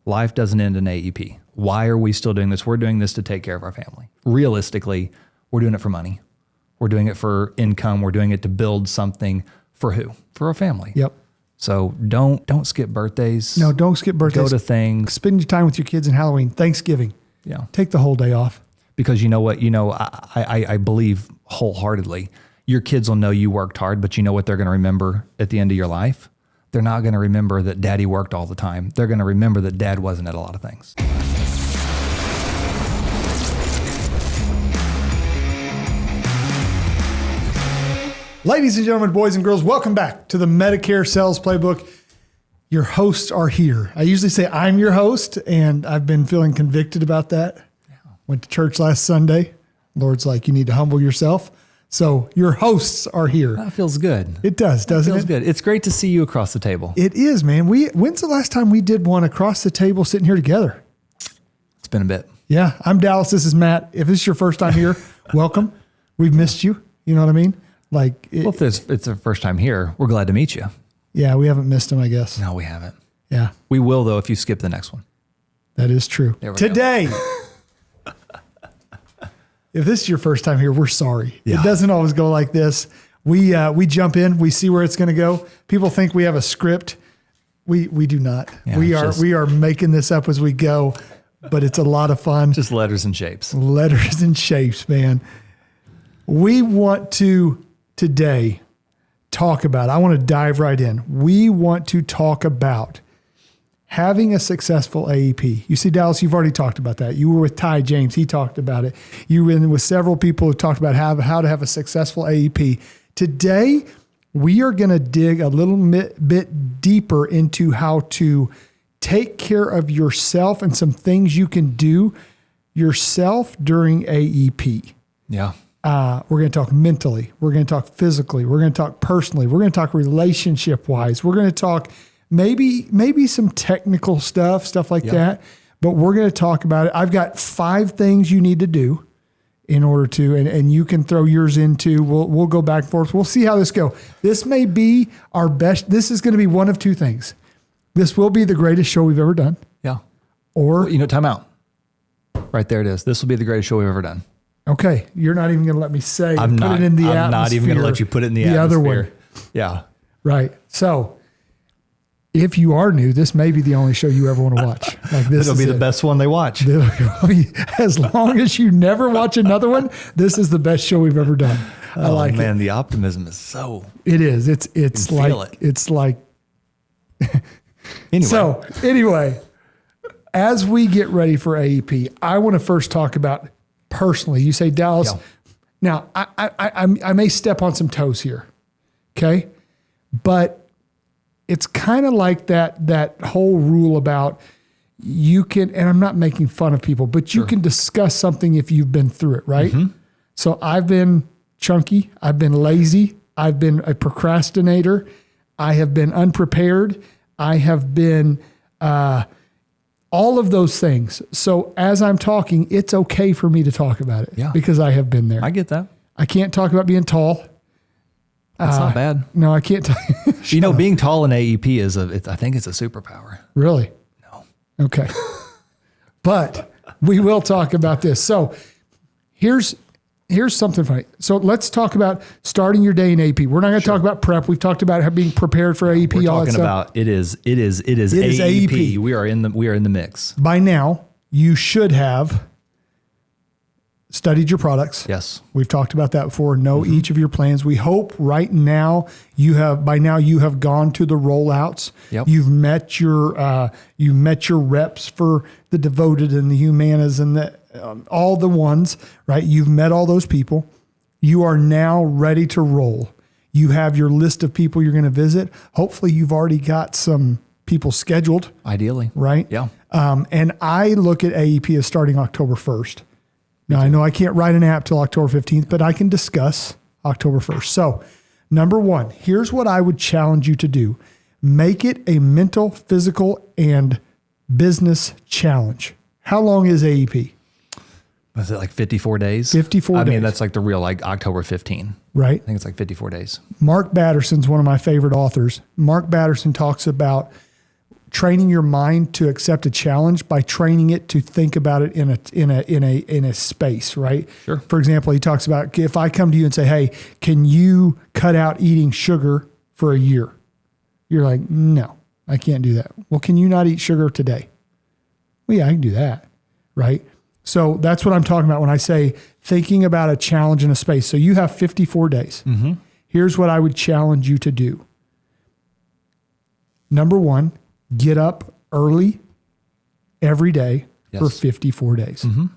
Life doesn't end in AEP. Why are we still doing this? We're doing this to take care of our family. Realistically, we're doing it for money. We're doing it for income. We're doing it to build something for who? For our family. Yep. So don't skip birthdays. No, don't skip birthdays. Go to things. Spend your time with your kids in Halloween, Thanksgiving. Yeah. Take the whole day off. Because you know what? I believe wholeheartedly your kids will know you worked hard, but you know what they're going to remember at the end of your life? They're not going to remember that daddy worked all the time. They're going to remember that dad wasn't at a lot of things. Ladies and gentlemen, boys and girls, welcome back to the Medicare Sales Playbook. Your hosts are here. I usually say I'm your host, and I've been feeling convicted about that. Yeah. Went to church last Sunday. Lord's like, you need to humble yourself. So your hosts are here. That feels good. It does, doesn't it? Feels good. It's great to see you across the table. It is, man. When's the last time we did one across the table sitting here together? It's been a bit. Yeah. I'm Dallas. This is Matt. If this is your first time here, welcome. We've missed you. You know what I mean? If it's the first time here, we're glad to meet you. Yeah, we haven't missed him, I guess. No, we haven't. Yeah. We will, though, if you skip the next one. That is true. Today, if this is your first time here, we're sorry. Yeah. It doesn't always go like this. We jump in, we see where it's going to go. People think we have a script. We do not. Yeah, we are making this up as we go, but it's a lot of fun. Just letters and shapes. Letters and shapes, man. We want to today talk about, I want to dive right in. We want to talk about having a successful AEP. You see, Dallas, you've already talked about that. You were with Ty James. He talked about it. You were in with several people who talked about how to have a successful AEP. Today, we are going to dig a little bit deeper into how to take care of yourself and some things you can do yourself during AEP. Yeah. We're going to talk mentally. We're going to talk physically. We're going to talk personally. We're going to talk relationship-wise. We're going to talk maybe some technical stuff like that. But we're going to talk about it. I've got 5 things you need to do in order to, and you can throw yours into. We'll go back and forth. We'll see how this goes. This may be our best. This is going to be one of 2 things. This will be the greatest show we've ever done. Yeah. Or, time out. Right there it is. This will be the greatest show we've ever done. Okay, you're not even going to let me say. I'm not even going to let you put it in the atmosphere. Other one. Yeah. Right. So, if you are new, this may be the only show you ever want to watch. Like this, it'll be the best one they watch. As long as you never watch another one, this is the best show we've ever done. I like it. Man, the optimism is so. It is. It's like it's like. Anyway. So anyway, as we get ready for AEP, I want to first talk about. Personally, you say, Dallas, Now I may step on some toes here, okay? But it's kind of like that whole rule about you can, and I'm not making fun of people, but you can discuss something if you've been through it, right? Mm-hmm. So I've been chunky, I've been lazy, I've been a procrastinator, I have been unprepared, I have been all of those things. So as I'm talking, it's okay for me to talk about it because I have been there. I get that. I can't talk about being tall. That's not bad. No, I can't talk. Being tall in AEP I think it's a superpower. Really? No. Okay. But we will talk about this. So here's something funny. So let's talk about starting your day in AEP. We're not going to talk about prep. We've talked about being prepared for AEP. We're talking about it is AEP. We are in the mix. By now, you should have studied your products. Yes. We've talked about that before. Know each of your plans. We hope right now you have gone to the rollouts. Yep. You've met your reps for the Devoted and the Humanas and the all the ones, right? You've met all those people. You are now ready to roll. You have your list of people you're going to visit. Hopefully you've already got some people scheduled. Ideally. Right? Yeah. And I look at AEP as starting October 1st. Now, I know I can't write an app till October 15th, but I can discuss October 1st. So, number 1, here's what I would challenge you to do. Make it a mental, physical, and business challenge. How long is AEP? Was it like 54 days? 54 days. I mean, that's like the real, like October 15. Right. I think it's like 54 days. Mark Batterson's one of my favorite authors. Mark Batterson talks about training your mind to accept a challenge by training it to think about it in a space, right? Sure. For example, he talks about if I come to you and say, hey, can you cut out eating sugar for a year? You're like, no, I can't do that. Well, can you not eat sugar today? Well, yeah, I can do that, right? So that's what I'm talking about when I say thinking about a challenge in a space. So you have 54 days. Mm-hmm. Here's what I would challenge you to do. Number one, get up early every day for 54 days. Mm-hmm.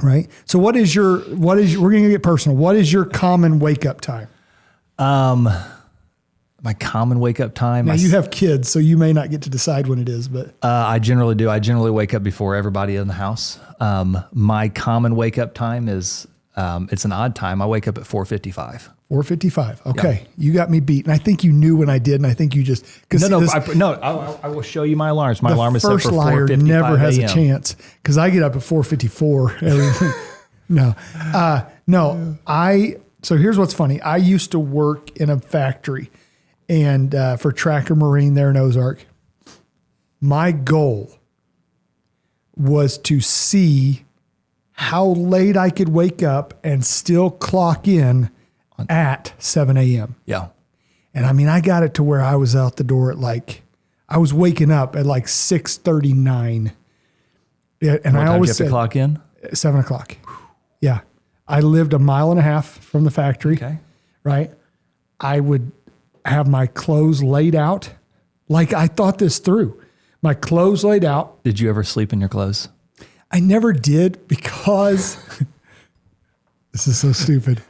Right? So we're going to get personal. What is your common wake up time? My common wake up time. Now you have kids, so you may not get to decide when it is, but I generally do. I generally wake up before everybody in the house. My common wake up time is, it's an odd time. I wake up at 4:55. 4:55. Okay. Yeah. You got me beat. And I think you knew when I did. And I think you just, I will show you my alarms. My alarm is set for 4:55 liar never has a chance because I get up at 4:54. So here's what's funny. I used to work in a factory and for Tracker Marine there in Ozark. My goal was to see how late I could wake up and still clock in at 7 a.m. Yeah. And I mean, I got it to where I was out the door at I was waking up at 6:39. Yeah, and what I time always do you have said to clock in? 7 o'clock. Yeah. I lived a mile and a half from the factory. Okay. Right. I would have my clothes laid out. I thought this through. My clothes laid out. Did you ever sleep in your clothes? I never did because this is so stupid.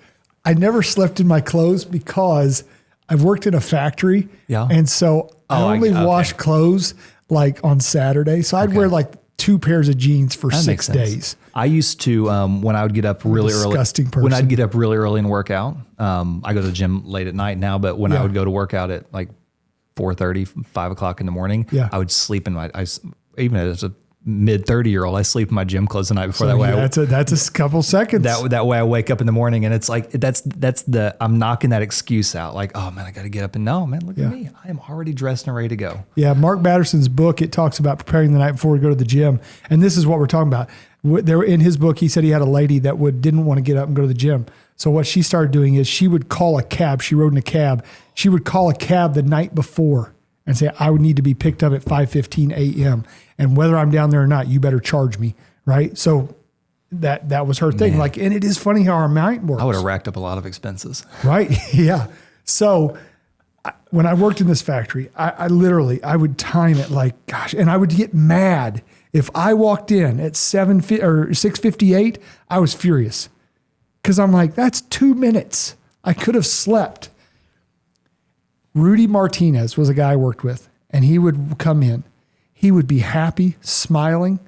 I never slept in my clothes because I've worked in a factory. Yeah. And so I only wash clothes on Saturday. So I'd wear 2 pairs of jeans for 6 days. I used to, when I would get up really early, when I'd get up really early and work out, I go to the gym late at night now, but when I would go to work out at 4:30, 5 o'clock in the morning, I would sleep in even as a mid 30-year-old, I sleep in my gym clothes the night before. That's a couple seconds. That way I wake up in the morning and it's I'm knocking that excuse out. Oh man, I got to get up and no, man, look at me. I am already dressed and ready to go. Yeah. Mark Batterson's book, it talks about preparing the night before we go to the gym. And this is what we're talking about. In his book, he said he had a lady that didn't want to get up and go to the gym. So what she started doing is she would call a cab. She rode in a cab. She would call a cab the night before and say, I would need to be picked up at 5:15 a.m. And whether I'm down there or not, you better charge me. Right. So that was her thing. And it is funny how our mind works. I would have racked up a lot of expenses. Right. Yeah. So when I worked in this factory, I would time it and I would get mad. If I walked in at 6:58, I was furious because I'm that's 2 minutes. I could have slept. Rudy Martinez was a guy I worked with, and he would come in. He would be happy, smiling,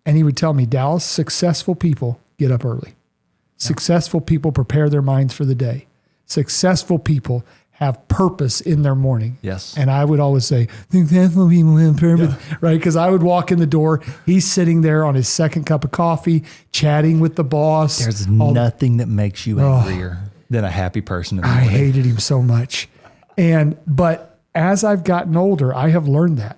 and he would tell me, Dallas, successful people get up early. Yeah. Successful people prepare their minds for the day. Successful people have purpose in their morning. Yes. And I would always say, successful people have purpose, right? Because I would walk in the door, he's sitting there on his second cup of coffee, chatting with the boss. There's nothing that makes you angrier than a happy person in the morning. I hated him so much. But as I've gotten older, I have learned that.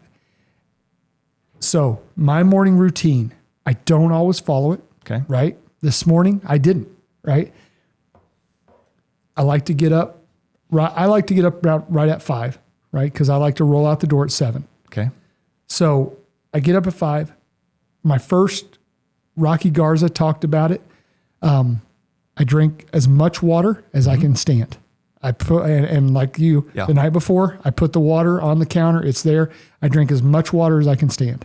So my morning routine, I don't always follow it. Okay. Right. This morning I didn't. Right. I like to get up. I like to get up right at 5. Right. Because I like to roll out the door at 7. Okay. So I get up at 5. My first, Rocky Garza talked about it. I drink as much water as I can stand. I put, and like you, the night before, I put the water on the counter. It's there. I drink as much water as I can stand.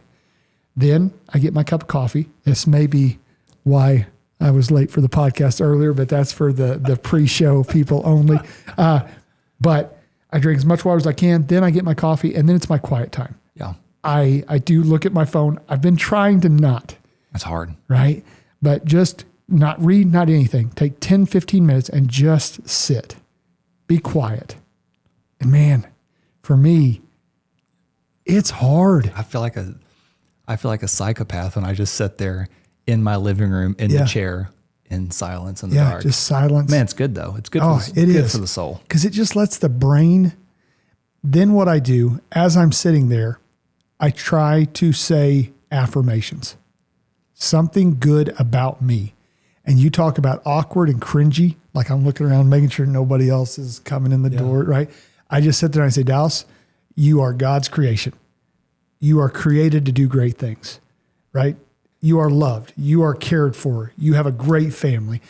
Then I get my cup of coffee. This may be why I was late for the podcast earlier, but that's for the pre-show people only. But I drink as much water as I can. Then I get my coffee, and then it's my quiet time. Yeah. I do look at my phone. I've been trying to not. That's hard. Right? But just not read, not anything. Take 10, 15 minutes and just sit. Be quiet. And man, for me, it's hard. I feel like a psychopath when I just sit there in my living room in the chair in silence in the dark. Just silence. Man, it's good though. It's good for the soul. Because it just lets the brain. Then what I do as I'm sitting there, I try to say affirmations, something good about me. And you talk about awkward and cringy, like I'm looking around, making sure nobody else is coming in the door, right? I just sit there and I say, Dallas, you are God's creation. You are created to do great things, right? You are loved. You are cared for. You have a great family.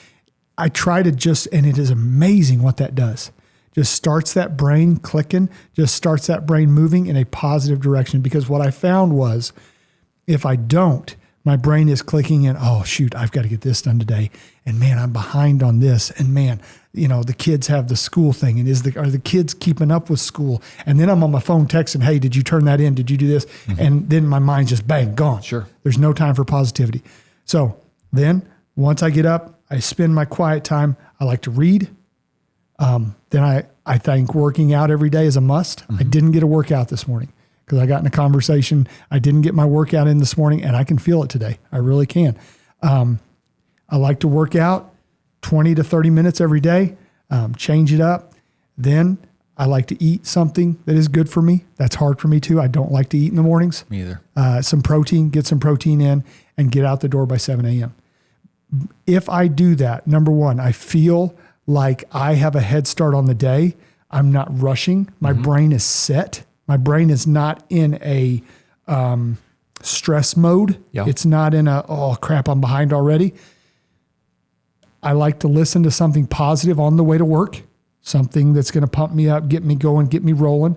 I try to and it is amazing what that does. Just starts that brain clicking, just starts that brain moving in a positive direction. Because what I found was if I don't, my brain is clicking in, oh, shoot, I've got to get this done today. And man, I'm behind on this. And man, the kids have the school thing. And are the kids keeping up with school? And then I'm on my phone texting, hey, did you turn that in? Did you do this? Mm-hmm. And then my mind's just bang, gone. Sure. There's no time for positivity. So then once I get up, I spend my quiet time. I like to read. Then I think working out every day is a must. Mm-hmm. I didn't get a workout this morning because I got in a conversation. I didn't get my workout in this morning, and I can feel it today. I really can. I like to work out 20 to 30 minutes every day, change it up. Then I like to eat something that is good for me. That's hard for me too. I don't like to eat in the mornings. Me either. Get some protein in and get out the door by 7 a.m. If I do that, number one, I feel like I have a head start on the day. I'm not rushing. My brain is set. My brain is not in a stress mode. Yep. It's not in oh crap, I'm behind already. I like to listen to something positive on the way to work, something that's going to pump me up, get me going, get me rolling,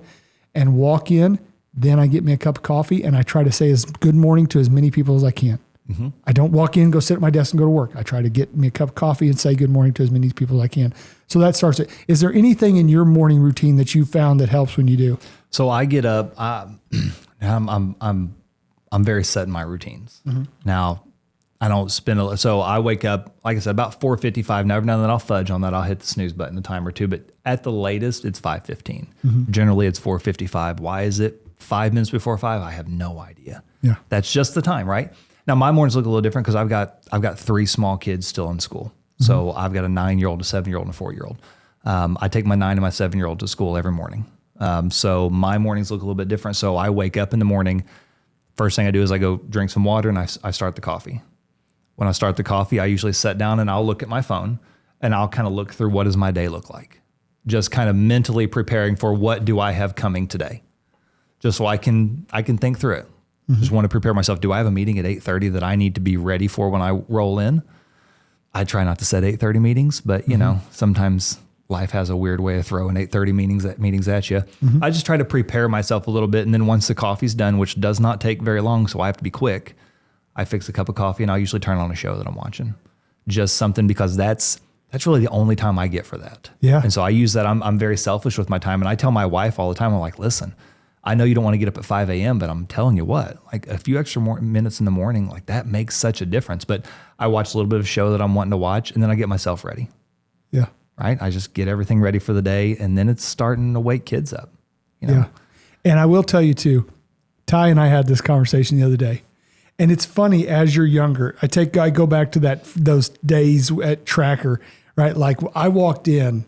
and walk in. Then I get me a cup of coffee and I try to say good morning to as many people as I can. Mm-hmm. I don't walk in, go sit at my desk and go to work. I try to get me a cup of coffee and say good morning to as many people as I can. So that starts it. Is there anything in your morning routine that you found that helps when you do? So I get up, I'm very set in my routines. Mm-hmm. Now I don't so I wake up, like I said, about 4:55. Now every now and then I'll fudge on that. I'll hit the snooze button a time or two, but at the latest it's 5:15. Mm-hmm. Generally it's 4:55. Why is it 5 minutes before 5? I have no idea. Yeah. That's just the time, right? Now my mornings look a little different because I've got 3 small kids still in school. Mm-hmm. So I've got a 9-year-old, a 7-year-old, and a 4-year-old. I take my 9 and my 7-year-old to school every morning. So my mornings look a little bit different. So I wake up in the morning. First thing I do is I go drink some water and I start the coffee. When I start the coffee, I usually sit down and I'll look at my phone and I'll kind of look through what does my day look like. Just kind of mentally preparing for what do I have coming today. Just so I can think through it. Mm-hmm. Just want to prepare myself. Do I have a meeting at 8:30 that I need to be ready for when I roll in? I try not to set 8:30 meetings, but you know, sometimes life has a weird way of throwing 8:30 meetings at you. Mm-hmm. I just try to prepare myself a little bit. And then once the coffee's done, which does not take very long, so I have to be quick, I fix a cup of coffee and I'll usually turn on a show that I'm watching. Just something, because that's really the only time I get for that. Yeah. And so I use that. I'm very selfish with my time. And I tell my wife all the time, I'm like, listen, I know you don't want to get up at 5 a.m., but I'm telling you what, like a few extra minutes in the morning, like that makes such a difference. But I watch a little bit of a show that I'm wanting to watch and then I get myself ready. Yeah. Right. I just get everything ready for the day and then it's starting to wake kids up. You know? Yeah. And I will tell you too, Ty and I had this conversation the other day. And it's funny, as you're younger, I go back to those days at Tracker, right? Like I walked in,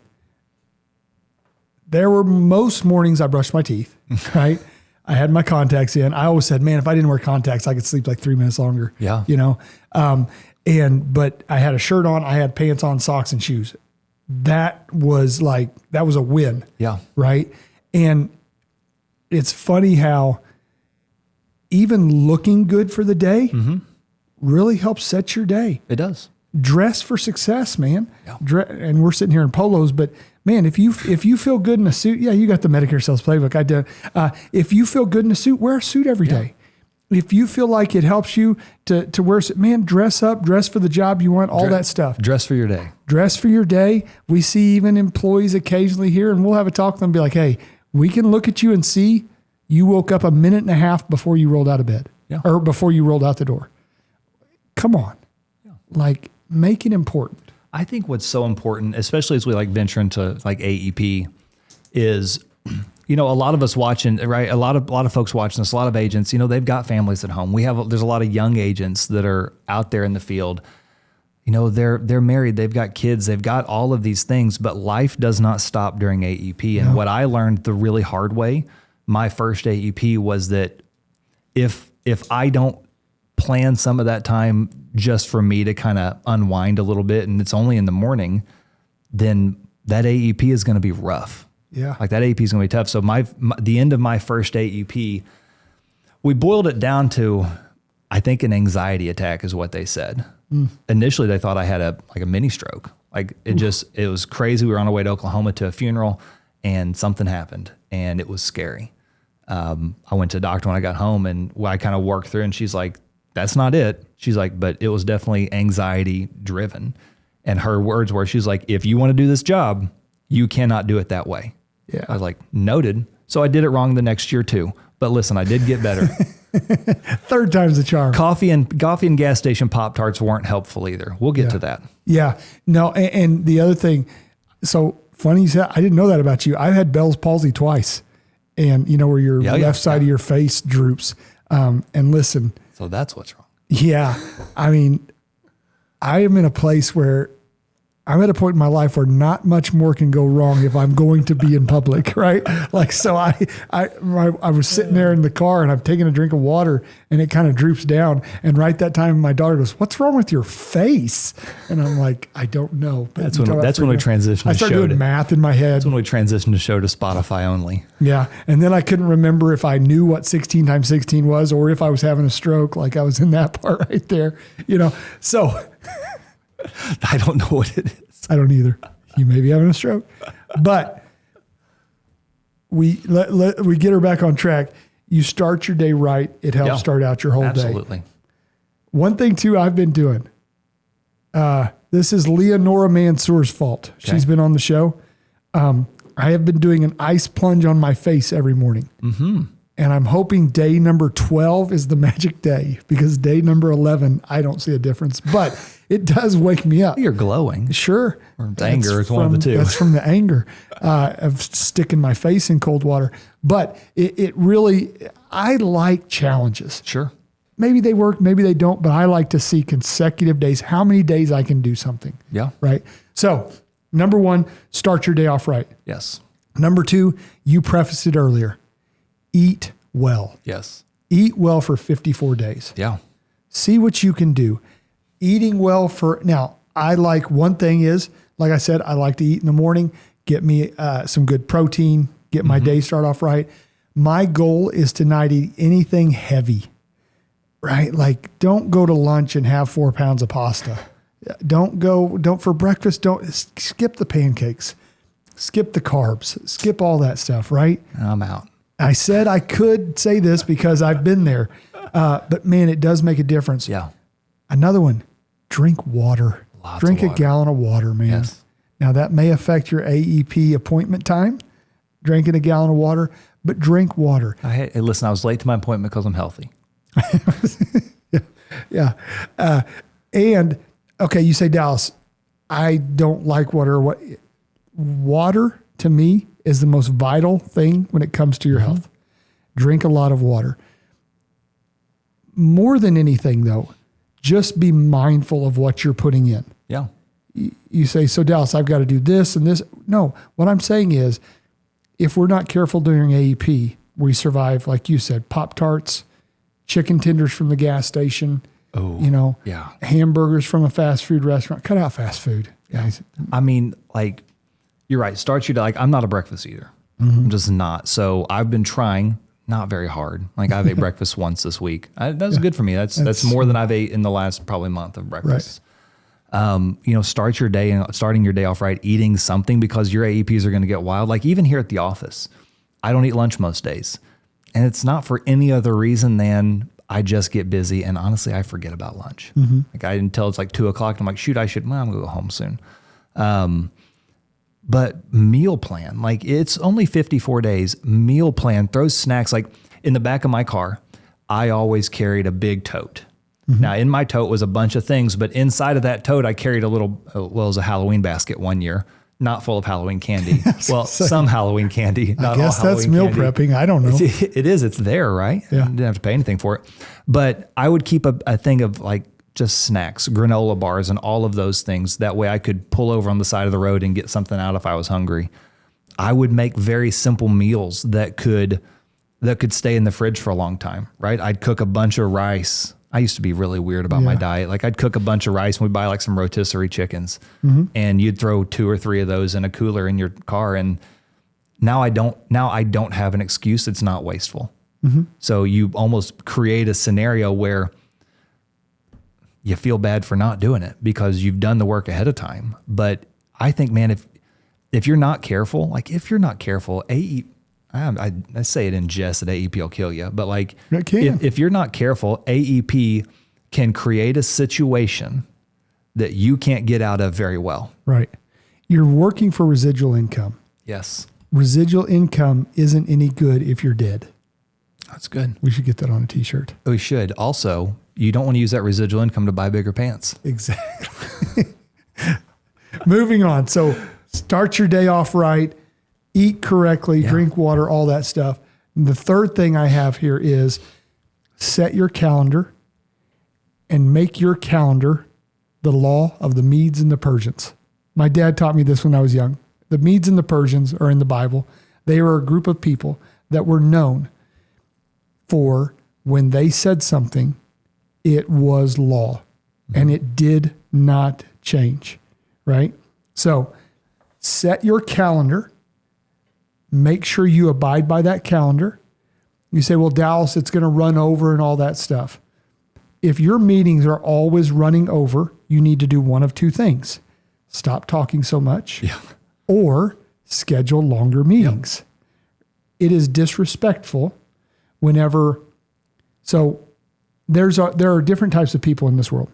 there were most mornings I brushed my teeth, right? I had my contacts in. I always said, man, if I didn't wear contacts, I could sleep like 3 minutes longer. Yeah. You know? But I had a shirt on, I had pants on, socks and shoes. That was a win. Yeah. Right. And it's funny how even looking good for the day really helps set your day. It does. Dress for success, man. Yeah. And we're sitting here in polos, but man, if you feel good in a suit, you got the Medicare Sales Playbook. I do. If you feel good in a suit, wear a suit every day. If you feel like it helps you to wear, man, dress up, dress for the job you want, all that stuff. Dress for your day. Dress for your day. We see even employees occasionally here, and we'll have a talk with them and be like, hey, we can look at you and see you woke up a minute and a half before you rolled out of bed or before you rolled out the door. Come on. Yeah. Like, make it important. I think what's so important, especially as we venture into AEP, is, a lot of us watching, right? A lot of folks watching this, a lot of agents, they've got families at home. There's a lot of young agents that are out there in the field. They're married, they've got kids, they've got all of these things, but life does not stop during AEP. And what I learned the really hard way, my first AEP, was that if I don't plan some of that time just for me to kind of unwind a little bit, and it's only in the morning, then that AEP is going to be rough. Yeah. Like that AEP is going to be tough. So the end of my first AEP, we boiled it down to, I think, an anxiety attack is what they said. Initially, they thought I had a mini stroke. Like it was crazy. We were on our way to Oklahoma to a funeral, and something happened, and it was scary. I went to the doctor when I got home, and I kind of worked through, and she's like, that's not it. She's like, but it was definitely anxiety driven. And her words were, she's like, if you want to do this job, you cannot do it that way. Yeah. I was like, noted. So I did it wrong the next year too. But listen, I did get better. Third time's the charm. Coffee and gas station Pop-Tarts weren't helpful either. We'll get to that. Yeah. No, and the other thing, so funny you said, I didn't know that about you. I've had Bell's palsy twice. And you know where your left side of your face droops. And listen. So that's what's wrong. Yeah. I mean, I am in a place where I'm at a point in my life where not much more can go wrong if I'm going to be in public, right? Like, so I was sitting there in the car and I'm taking a drink of water and it kind of droops down. And right that time, my daughter goes, "What's wrong with your face?" And I'm like, "I don't know." That's when we transitioned. I started doing math in my head. That's when we transitioned to show to Spotify only. Yeah. And then I couldn't remember if I knew what 16 times 16 was or if I was having a stroke. Like I was in that part right there, so I don't know what it is. I don't either. You may be having a stroke, but we get her back on track. You start your day right. It helps start out your whole day. Absolutely. One thing too, I've been doing, this is Leonora Mansour's fault. Okay. She's been on the show. I have been doing an ice plunge on my face every morning. Mm-hmm. And I'm hoping day number 12 is the magic day because day number 11, I don't see a difference, but it does wake me up. You're glowing. Sure. Or anger is one of the two. That's from the anger of sticking my face in cold water. But it really, I like challenges. Sure. Maybe they work, maybe they don't, but I like to see consecutive days, how many days I can do something. Yeah. Right. So number one, start your day off right. Yes. Number two, you prefaced it earlier. Eat well. Yes. Eat well for 54 days. Yeah. See what you can do. Eating well now, I like one thing is, like I said, I like to eat in the morning, get me some good protein, get my day start off right. My goal is to not eat anything heavy, right? Like don't go to lunch and have 4 pounds of pasta. Don't for breakfast, skip the pancakes, skip the carbs, skip all that stuff, right? I'm out. I said I could say this because I've been there, but man, it does make a difference. Yeah. Another one, drink water. Drink a gallon of water, man. Yes. Now that may affect your AEP appointment time, drinking a gallon of water, but drink water. Hey, listen, I was late to my appointment because I'm healthy. Yeah. And okay, you say, Dallas, I don't like water. Water to me is the most vital thing when it comes to your health. Drink a lot of water. More than anything, though, just be mindful of what you're putting in. Yeah. You say, so Dallas, I've got to do this and this. No, what I'm saying is if we're not careful during AEP, we survive, like you said, Pop-Tarts, chicken tenders from the gas station, hamburgers from a fast food restaurant. Cut out fast food, guys. I mean, like, you're right. Start your day. Like, I'm not a breakfast eater. I'm just not. So I've been trying, not very hard. Like I've ate breakfast once this week. That's good for me. That's more than I've ate in the last probably month of breakfast. Right. Start your day and starting your day off right, eating something because your AEPs are going to get wild. Like even here at the office, I don't eat lunch most days. And it's not for any other reason than I just get busy. And honestly, I forget about lunch. Like I until it's like 2:00 and I'm like, shoot, I'm going to go home soon. But meal plan, like it's only 54 days, meal plan, throw snacks. Like in the back of my car, I always carried a big tote. Now in my tote was a bunch of things, but inside of that tote, I carried it was a Halloween basket one year, not full of Halloween candy. Well, some Halloween candy. Not I guess all that's meal candy. prepping. I don't know. It is. It's there, right? Yeah. I didn't have to pay anything for it. But I would keep a thing of like just snacks, granola bars, and all of those things. That way I could pull over on the side of the road and get something out if I was hungry. I would make very simple meals that could that could stay in the fridge for a long time, right? I'd cook a bunch of rice. I used to be really weird about my diet. Like I'd cook a bunch of rice and we'd buy like some rotisserie chickens and you'd throw 2 or 3 of those in a cooler in your car. And now I don't have an excuse. It's not wasteful. So you almost create a scenario where you feel bad for not doing it because you've done the work ahead of time. But I think, man, if you're not careful, AEP, I say it in jest that AEP will kill you, but like if you're not careful, AEP can create a situation that you can't get out of very well. Right. You're working for residual income. Yes. Residual income isn't any good if you're dead. That's good. We should get that on a t-shirt. We should. Also, you don't want to use that residual income to buy bigger pants. Exactly. Moving on. So start your day off right, eat correctly, drink water, all that stuff. And the third thing I have here is set your calendar and make your calendar the law of the Medes and the Persians. My dad taught me this when I was young. The Medes and the Persians are in the Bible. They were a group of people that were known for when they said something, it was law and it did not change, right? So set your calendar, make sure you abide by that calendar. You say, well, Dallas, it's going to run over and all that stuff. If your meetings are always running over, you need to do one of 2 things. Stop talking so much or schedule longer meetings. It is disrespectful whenever, so there are different types of people in this world.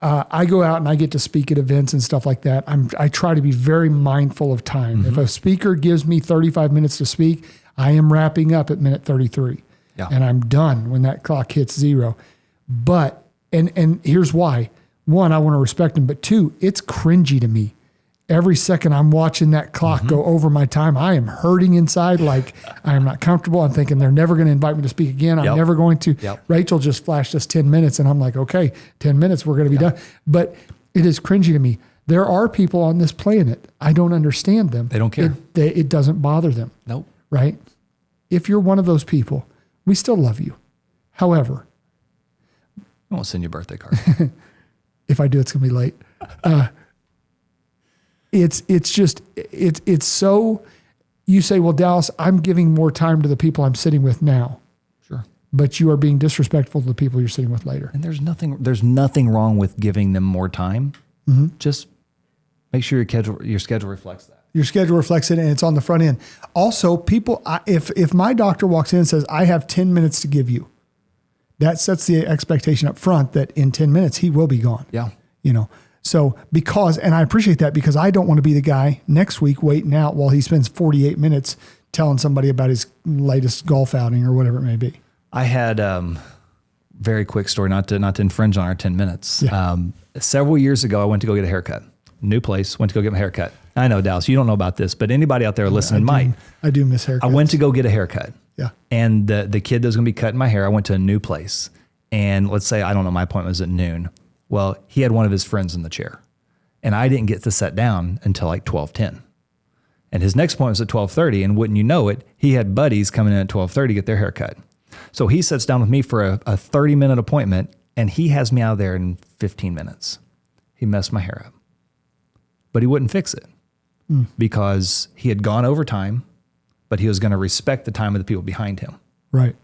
I go out and I get to speak at events and stuff like that. I try to be very mindful of time. If a speaker gives me 35 minutes to speak, I am wrapping up at minute 33 and I'm done when that clock hits 0. But, and here's why. 1, I want to respect them, but 2, it's cringy to me. Every second I'm watching that clock go over my time, I am hurting inside. Like I am not comfortable. I'm thinking they're never going to invite me to speak again. I'm never going to. Rachel just flashed us 10 minutes and I'm like, okay, 10 minutes, we're going to be done. But it is cringy to me. There are people on this planet. I don't understand them. They don't care. It doesn't bother them. Nope. Right? If you're one of those people, we still love you. However, I won't send you a birthday card. If I do, it's going to be late. It's so, you say, well, Dallas, I'm giving more time to the people I'm sitting with now. Sure. But you are being disrespectful to the people you're sitting with later. And there's nothing wrong with giving them more time. Just make sure your schedule reflects that. Your schedule reflects it and it's on the front end. Also, people, if my doctor walks in and says, I have 10 minutes to give you, that sets the expectation up front that in 10 minutes, he will be gone. Yeah. So and I appreciate that because I don't want to be the guy next week waiting out while he spends 48 minutes telling somebody about his latest golf outing or whatever it may be. I had very quick story, not to infringe on our 10 minutes. Yeah. Several years ago, I went to go get a haircut. New place, went to go get my haircut. I know, Dallas, you don't know about this, but anybody out there listening might. I do miss haircuts. I went to go get a haircut. Yeah. And the kid that was going to be cutting my hair, I went to a new place. And let's say, I don't know, my appointment was at noon. Well, he had one of his friends in the chair. And I didn't get to sit down until like 12:10. And his next appointment was at 12:30. And wouldn't you know it, he had buddies coming in at 12:30 to get their hair cut. So he sits down with me for a 30-minute appointment, and he has me out of there in 15 minutes. He messed my hair up. But he wouldn't fix it because he had gone over time, but he was going to respect the time of the people behind him. Right.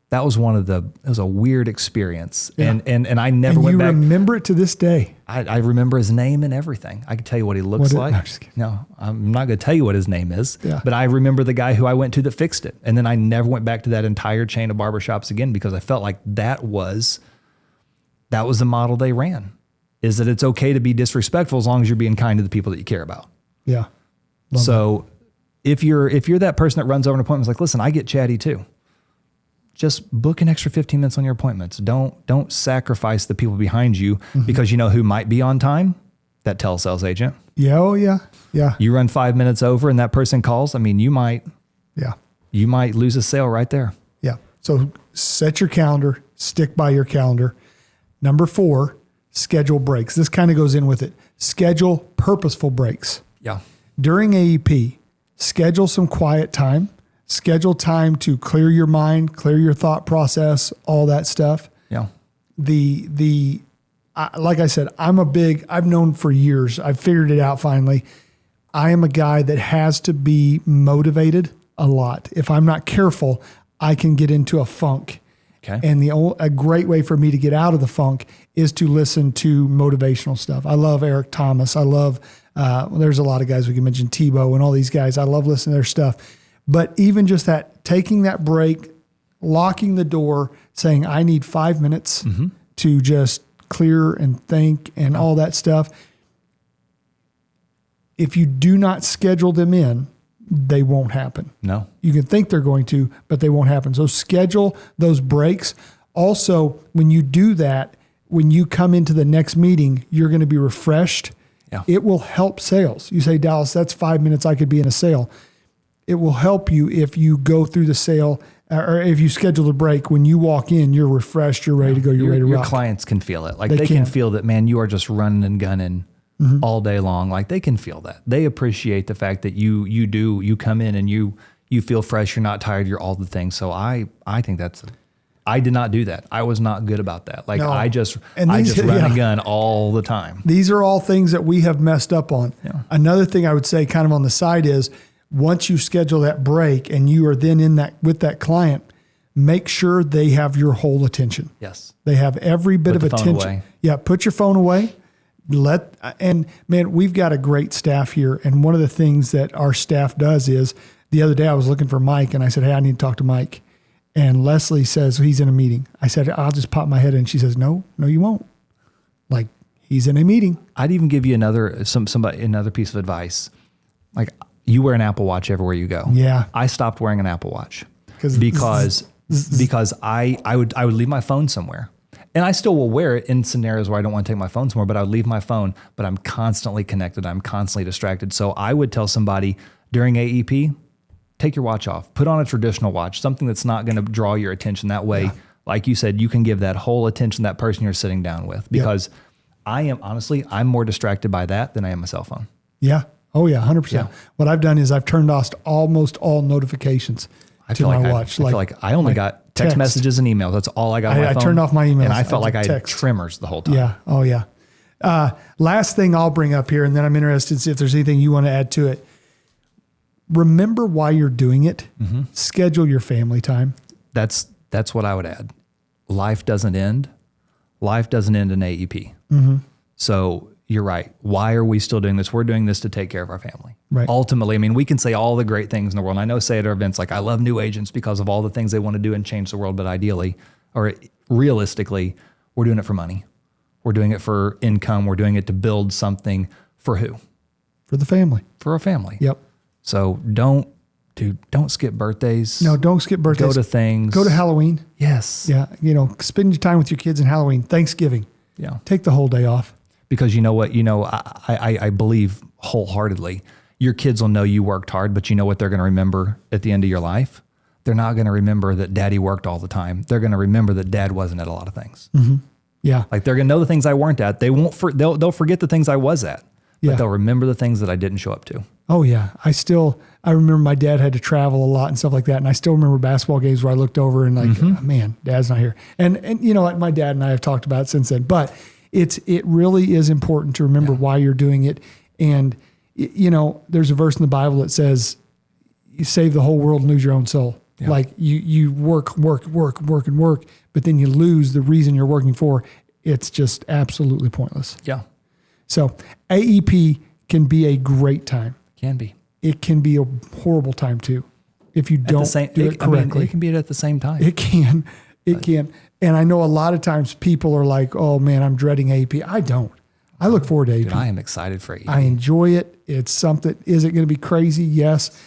That was it was a weird experience. Yeah. And I never went back. You remember it to this day. I remember his name and everything. I could tell you what he looks like. No, I'm not going to tell you what his name is, but I remember the guy who I went to that fixed it. And then I never went back to that entire chain of barbershops again because I felt like that was the model they ran, is that it's okay to be disrespectful as long as you're being kind to the people that you care about. Yeah. So if you're that person that runs over an appointment, it's like, listen, I get chatty too. Just book an extra 15 minutes on your appointments. Don't sacrifice the people behind you because you know who might be on time? That telesales agent. Yeah. Oh yeah. Yeah. You run 5 minutes over and that person calls. I mean, you might lose a sale right there. Yeah. So set your calendar, stick by your calendar. Number 4, schedule breaks. This kind of goes in with it. Schedule purposeful breaks. Yeah. During AEP, schedule some quiet time. Schedule time to clear your mind, clear your thought process, all that stuff. Yeah. Like I said, I've known for years, I've figured it out finally. I am a guy that has to be motivated a lot. If I'm not careful, I can get into a funk. Okay. And a great way for me to get out of the funk is to listen to motivational stuff. I love Eric Thomas. I love, there's a lot of guys we can mention, Tebow and all these guys. I love listening to their stuff. But even just that, taking that break, locking the door, saying, I need 5 minutes to just clear and think and all that stuff. If you do not schedule them in, they won't happen. No. You can think they're going to, but they won't happen. So schedule those breaks. Also, when you do that, when you come into the next meeting, you're going to be refreshed. Yeah. It will help sales. You say, Dallas, that's 5 minutes I could be in a sale. It will help you if you go through the sale or if you schedule a break. When you walk in, you're refreshed, you're ready to go, you're ready to rock. Your clients can feel it. Like they can feel that, man, you are just running and gunning all day long. Like they can feel that. They appreciate the fact that you come in and you feel fresh, you're not tired, you're all the things. So I think I did not do that. I was not good about that. Like I just run and gun all the time. These are all things that we have messed up on. Yeah. Another thing I would say kind of on the side is once you schedule that break and you are then in that with that client, make sure they have your whole attention. Yes. They have every bit of attention. Away. Yeah. Put your phone away. And man, we've got a great staff here. And one of the things that our staff does is the other day I was looking for Mike and I said, hey, I need to talk to Mike. And Leslie says, he's in a meeting. I said, I'll just pop my head in. She says, no, you won't. Like he's in a meeting. I'd even give you another piece of advice. Like you wear an Apple Watch everywhere you go. Yeah. I stopped wearing an Apple Watch because I would leave my phone somewhere. And I still will wear it in scenarios where I don't want to take my phone somewhere, but I would leave my phone, but I'm constantly connected. I'm constantly distracted. So I would tell somebody during AEP, take your watch off, put on a traditional watch, something that's not going to draw your attention. That way, like you said, you can give that whole attention to that person you're sitting down with, because I'm more distracted by that than I am my cell phone. Yeah. Oh yeah. 100%. Yeah. What I've done is I've turned off almost all notifications to my watch. I feel like I only got text messages and emails. That's all I got on my phone. I turned off my emails. And I felt like I had tremors the whole time. Yeah. Oh yeah. Last thing I'll bring up here, and then I'm interested to see if there's anything you want to add to it. Remember why you're doing it. Schedule your family time. That's what I would add. Life doesn't end. Life doesn't end in AEP. So you're right. Why are we still doing this? We're doing this to take care of our family. Right. Ultimately, I mean, we can say all the great things in the world. And I know say at our events, like I love new agents because of all the things they want to do and change the world. But ideally, or realistically, we're doing it for money. We're doing it for income. We're doing it to build something for who? For the family. For our family. Yep. So don't skip birthdays. No, don't skip birthdays. Go to things. Go to Halloween. Yes. Yeah. Spend your time with your kids in Halloween, Thanksgiving. Yeah. Take the whole day off. Because you know what? I believe wholeheartedly your kids will know you worked hard, but you know what they're going to remember at the end of your life? They're not going to remember that daddy worked all the time. They're going to remember that dad wasn't at a lot of things. Yeah. Like they're going to know the things I weren't at. They'll forget the things I was at, but they'll remember the things that I didn't show up to. Oh yeah. I remember my dad had to travel a lot and stuff like that. And I still remember basketball games where I looked over and like, oh, man, dad's not here. And you know what? My dad and I have talked about it since then, but it really is important to remember why you're doing it. And there's a verse in the Bible that says you save the whole world and lose your own soul. Yeah. Like you work, but then you lose the reason you're working for. It's just absolutely pointless. Yeah. So AEP can be a great time. Can be. It can be a horrible time too if you don't do it correctly. It can be at the same time. It can. And I know a lot of times people are like, oh man, I'm dreading AEP. I don't. I look forward to AEP. Dude, I am excited for AEP. I enjoy it. It's something. Is it going to be crazy? Yes.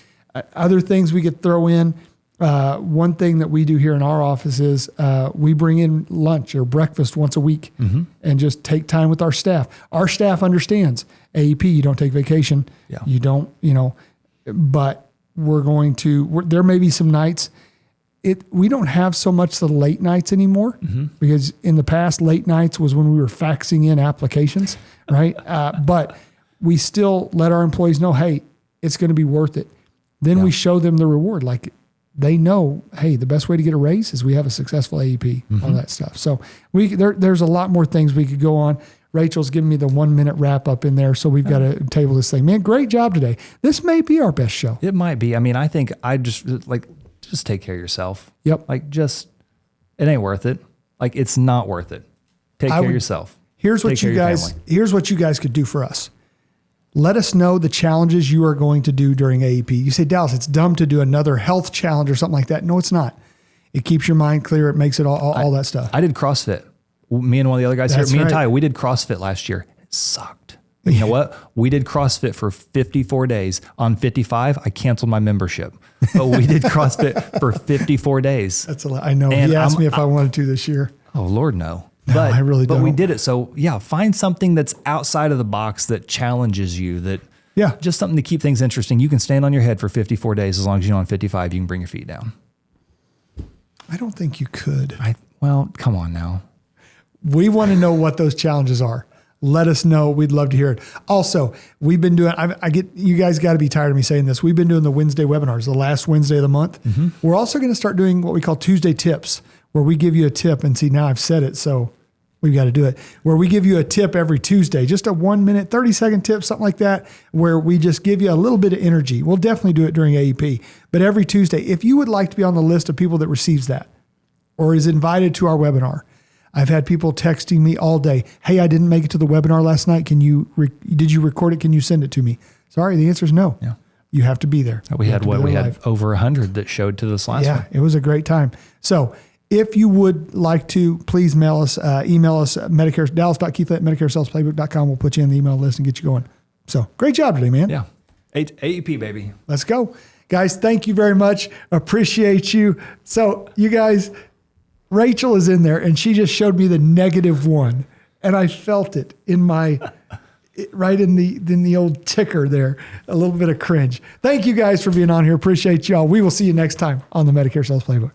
Other things we could throw in. One thing that we do here in our office is we bring in lunch or breakfast once a week and just take time with our staff. Our staff understands AEP. You don't take vacation. Yeah. You don't, but there may be some nights. We don't have so much the late nights anymore because in the past, late nights was when we were faxing in applications, right? But we still let our employees know, hey, it's going to be worth it. Then we show them the reward. Like they know, hey, the best way to get a raise is we have a successful AEP, all that stuff. So there's a lot more things we could go on. Rachel's giving me the 1 minute wrap up in there. So we've got to table this thing. Man, great job today. This may be our best show. It might be. I mean, I think just take care of yourself. Yep. It ain't worth it. It's not worth it. Take care of yourself. Here's what you guys could do for us. Let us know the challenges you are going to do during AEP. You say, Dallas, it's dumb to do another health challenge or something like that. No, it's not. It keeps your mind clear. It makes it all that stuff. I did CrossFit. Me and one of the other guys That's here, me right. and Ty, we did CrossFit last year. It sucked. But you know what? We did CrossFit for 54 days. On 55, I canceled my membership. But we did CrossFit for 54 days. That's a lot. I know. And He asked me if I wanted to this year. Oh, Lord, no. No, I really don't. But we did it. So, yeah, find something that's outside of the box that challenges you, just something to keep things interesting. You can stand on your head for 54 days. As long as you know on 55, you can bring your feet down. I don't think you could. Well, come on now. We want to know what those challenges are. Let us know. We'd love to hear it. Also, we've been doing, you guys got to be tired of me saying this. We've been doing the Wednesday webinars, the last Wednesday of the month. Mm-hmm. We're also going to start doing what we call Tuesday tips, where we give you a tip. And see, now I've said it, so we've got to do it. Where we give you a tip every Tuesday, just a 1 minute, 30-second tip, something like that, where we just give you a little bit of energy. We'll definitely do it during AEP. But every Tuesday, if you would like to be on the list of people that receives that or is invited to our webinar, I've had people texting me all day. Hey, I didn't make it to the webinar last night. Did you record it? Can you send it to me? Sorry, the answer is no. Yeah. You have to be there. We had over 100 that showed to this last one. Yeah, it was a great time. So if you would like to, please email us, Medicare, dallas.keith@MedicareSalesPlaybook.com. We'll put you in the email list and get you going. So great job today, man. Yeah. AEP, baby. Let's go. Guys, thank you very much. Appreciate you. So you guys, Rachel is in there and she just showed me the -1 and I felt it in my, right in the old ticker there, a little bit of cringe. Thank you guys for being on here. Appreciate y'all. We will see you next time on the Medicare Sales Playbook.